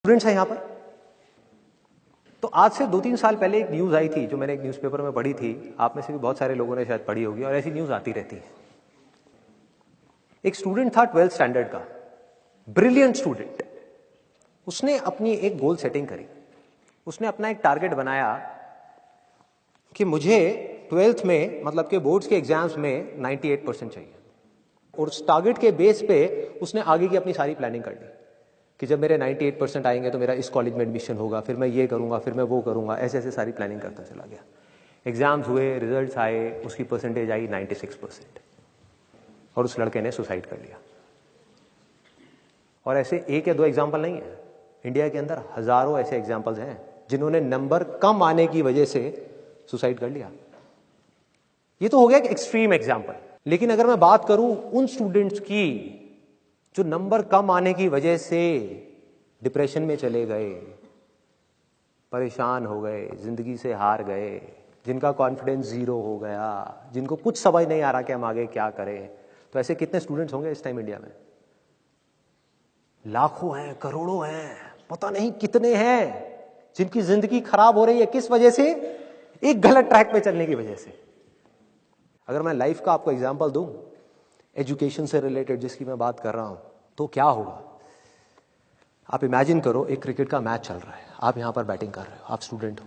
Students हैं यहां पर। तो आज से 2-3 साल पहले एक न्यूज आई थी जो मैंने एक न्यूज़पेपर में पढ़ी थी, आप में से भी बहुत सारे लोगों ने शायद पढ़ी होगी, और ऐसी न्यूज आती रहती है। एक स्टूडेंट था 12th स्टैंडर्ड का, ब्रिलियंट स्टूडेंट। उसने अपनी एक गोल सेटिंग करी, उसने अपना एक टारगेट बनाया कि मुझे 12th में, मतलब के बोर्ड्स के एग्जाम्स में 98% चाहिए। और उस टारगेट के बेस पे उसने आगे की अपनी सारी प्लानिंग कर ली कि जब मेरे 98% आएंगे तो मेरा इस कॉलेज में एडमिशन होगा, फिर मैं ये करूंगा, फिर मैं वो करूंगा, ऐसे ऐसे सारी प्लानिंग करता चला गया। एग्जाम्स हुए, रिजल्ट्स आए, उसकी परसेंटेज आई 96%, और उस लड़के ने सुसाइड कर लिया। और ऐसे एक या दो एग्जाम्पल नहीं है, इंडिया के अंदर हजारों ऐसे एग्जाम्पल्स हैं जिन्होंने नंबर कम आने की वजह से सुसाइड कर लिया। ये तो हो गया एक एक्सट्रीम एग्जाम्पल। लेकिन अगर मैं बात करूं उन स्टूडेंट्स की जो नंबर कम आने की वजह से डिप्रेशन में चले गए, परेशान हो गए, जिंदगी से हार गए, जिनका कॉन्फिडेंस जीरो हो गया, जिनको कुछ समझ नहीं आ रहा कि हम आगे क्या करें, तो ऐसे कितने स्टूडेंट्स होंगे इस टाइम इंडिया में? लाखों हैं, करोड़ों हैं, पता नहीं कितने हैं जिनकी जिंदगी खराब हो रही है। किस वजह से? एक गलत ट्रैक पे चलने की वजह से। अगर मैं लाइफ का आपको एग्जांपल दूं, एजुकेशन से रिलेटेड जिसकी मैं बात कर रहा हूं, तो क्या होगा? आप इमेजिन करो एक क्रिकेट का मैच चल रहा है, आप यहां पर बैटिंग कर रहे हो, आप स्टूडेंट हो,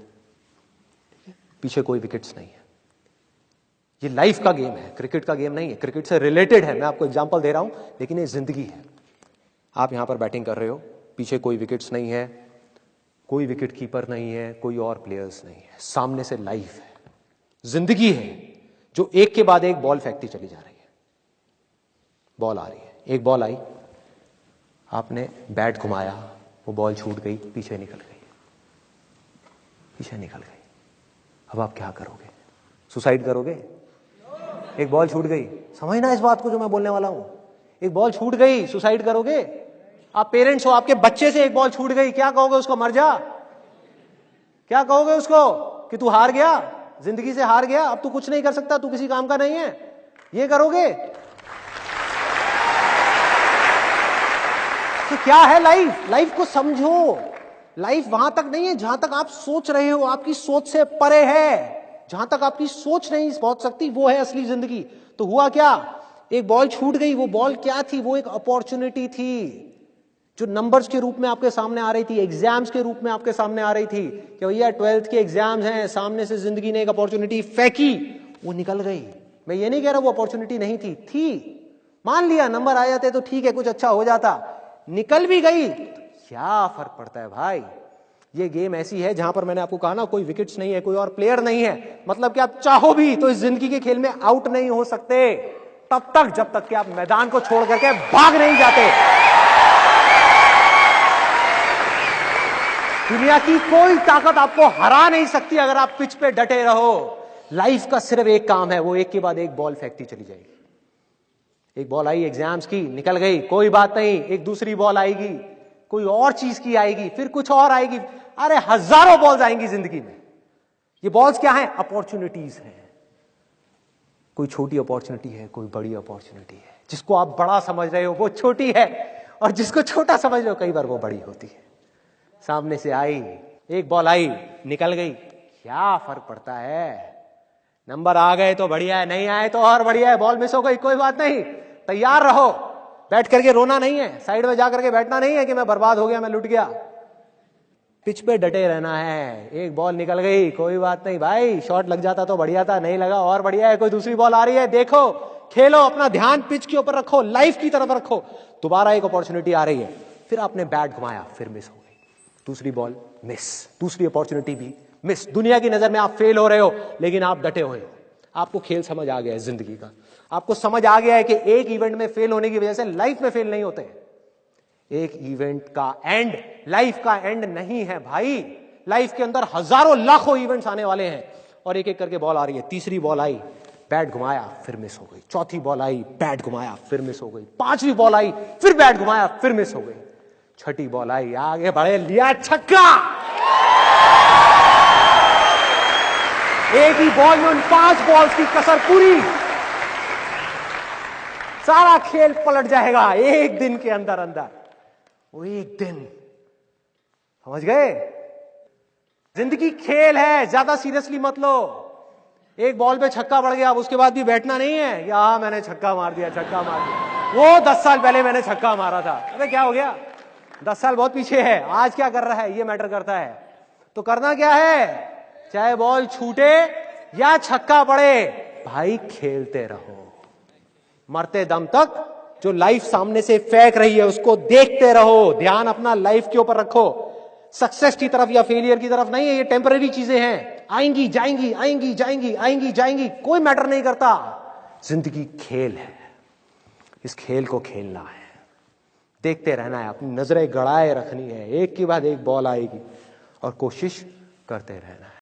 पीछे कोई विकेट्स नहीं है। ये लाइफ का गेम है, क्रिकेट का गेम नहीं है, क्रिकेट से रिलेटेड है, मैं आपको एग्जांपल दे रहा हूं, लेकिन ये जिंदगी है। आप यहां पर बैटिंग कर रहे हो, पीछे कोई विकेट्स नहीं है, कोई विकेट कीपर नहीं है, कोई और प्लेयर्स नहीं है, सामने से लाइफ है, जिंदगी है जो एक के बाद एक बॉल फेंकती चली जा रही है। बॉल आ रही है, एक बॉल आई, आपने बैट घुमाया, वो बॉल छूट गई, पीछे निकल गई, पीछे निकल गई। अब आप क्या करोगे? सुसाइड करोगे? एक बॉल छूट गई, समझना इस बात को जो मैं बोलने वाला हूं। एक बॉल छूट गई, सुसाइड करोगे? आप पेरेंट्स हो, आपके बच्चे से एक बॉल छूट गई, क्या कहोगे उसको? मर जा? क्या कहोगे उसको कि तू हार गया, जिंदगी से हार गया, अब तू कुछ नहीं कर सकता, तू किसी काम का नहीं है? ये करोगे? तो क्या है लाइफ? लाइफ को समझो। लाइफ वहां तक नहीं है जहां तक आप सोच रहे हो, आपकी सोच से परे है। जहां तक आपकी सोच नहीं पहुंच सकती वो है असली जिंदगी। तो हुआ क्या? एक बॉल छूट गई। वो बॉल क्या थी? वो एक अपॉर्चुनिटी थी जो नंबर्स के रूप में आपके सामने आ रही थी, एग्जाम्स के रूप में आपके सामने आ रही थी कि भैया 12th के एग्जाम्स हैं, सामने से जिंदगी ने एक अपॉर्चुनिटी फेंकी, वो निकल गई। मैं ये नहीं कह रहा वो अपॉर्चुनिटी नहीं थी, मान लिया नंबर आ जाते तो ठीक है, कुछ अच्छा हो जाता, निकल भी गई, क्या फर्क पड़ता है भाई? ये गेम ऐसी है जहां पर मैंने आपको कहा ना, कोई विकेट्स नहीं है, कोई और प्लेयर नहीं है, मतलब कि आप चाहो भी तो इस जिंदगी के खेल में आउट नहीं हो सकते तब तक जब तक कि आप मैदान को छोड़ करके भाग नहीं जाते। दुनिया की कोई ताकत आपको हरा नहीं सकती अगर आप पिच पे डटे रहो। लाइफ का सिर्फ एक काम है, वो एक के बाद एक बॉल फेंकती चली जाएगी। एक बॉल आई एग्जाम्स की, निकल गई, कोई बात नहीं, एक दूसरी बॉल आएगी, कोई और चीज की आएगी, फिर कुछ और आएगी। अरे हजारों बॉल्स आएंगी जिंदगी में। ये बॉल्स क्या है? अपॉर्चुनिटीज हैं। कोई छोटी अपॉर्चुनिटी है, कोई बड़ी अपॉर्चुनिटी है। जिसको आप बड़ा समझ रहे हो वो छोटी है, और जिसको छोटा समझ रहे हो कई बार वो बड़ी होती है। सामने से आई, एक बॉल आई, निकल गई, क्या फर्क पड़ता है? नंबर आ गए तो बढ़िया है, नहीं आए तो और बढ़िया है, बॉल मिस हो गई, कोई बात नहीं, तैयार रहो। बैठ करके रोना नहीं है, साइड में जाकर के बैठना नहीं है कि मैं बर्बाद हो गया, मैं लुट गया। पिच पे डटे रहना है। एक बॉल निकल गई, कोई बात नहीं भाई, शॉट लग जाता तो बढ़िया था, नहीं लगा और बढ़िया है, कोई दूसरी बॉल आ रही है, देखो, खेलो, अपना ध्यान पिच के ऊपर रखो, लाइफ की तरफ रखो। दोबारा एक अपॉर्चुनिटी आ रही है, फिर आपने बैट घुमाया, फिर मिस हो गई, दूसरी बॉल मिस, दूसरी अपॉर्चुनिटी भी मिस। दुनिया की नजर में आप फेल हो रहे हो, लेकिन आप डटे हुए हो। आपको खेल समझ आ गया है जिंदगी का, आपको समझ आ गया है कि एक इवेंट में फेल होने की वजह से लाइफ में फेल नहीं होते हैं। एक इवेंट का एंड लाइफ का एंड नहीं है भाई। लाइफ के अंदर हजारों लाखों इवेंट्स आने वाले हैं, और एक एक करके बॉल आ रही है। तीसरी बॉल आई, बैट घुमाया, फिर मिस हो गई। चौथी बॉल आई, बैट घुमाया, फिर मिस हो गई। पांचवी बॉल आई, फिर बैट घुमाया, फिर मिस हो गई। छठी बॉल आई, आगे बढ़े, लिया छक्का। एक ही बॉल में उन 5 बॉल्स की कसर पूरी, सारा खेल पलट जाएगा एक दिन के अंदर अंदर। वो एक दिन समझ गए? जिंदगी खेल है, ज्यादा सीरियसली मत लो। एक बॉल पे छक्का पड़ गया, अब उसके बाद भी बैठना नहीं है या मैंने छक्का मार दिया, छक्का मार दिया, वो 10 साल पहले मैंने छक्का मारा था। अबे क्या हो गया, 10 साल बहुत पीछे है, आज क्या कर रहा है ये मैटर करता है। तो करना क्या है, चाहे बॉल छूटे या छक्का पड़े, भाई खेलते रहो मरते दम तक। जो लाइफ सामने से फेंक रही है उसको देखते रहो, ध्यान अपना लाइफ के ऊपर रखो, सक्सेस की तरफ या फेलियर की तरफ नहीं है। ये टेम्पररी चीजें हैं, आएंगी जाएंगी, आएंगी जाएंगी, आएंगी जाएंगी, कोई मैटर नहीं करता। जिंदगी खेल है, इस खेल को खेलना है, देखते रहना है, अपनी नजरें गड़ाए रखनी है, एक के बाद एक बॉल आएगी और कोशिश करते रहना है।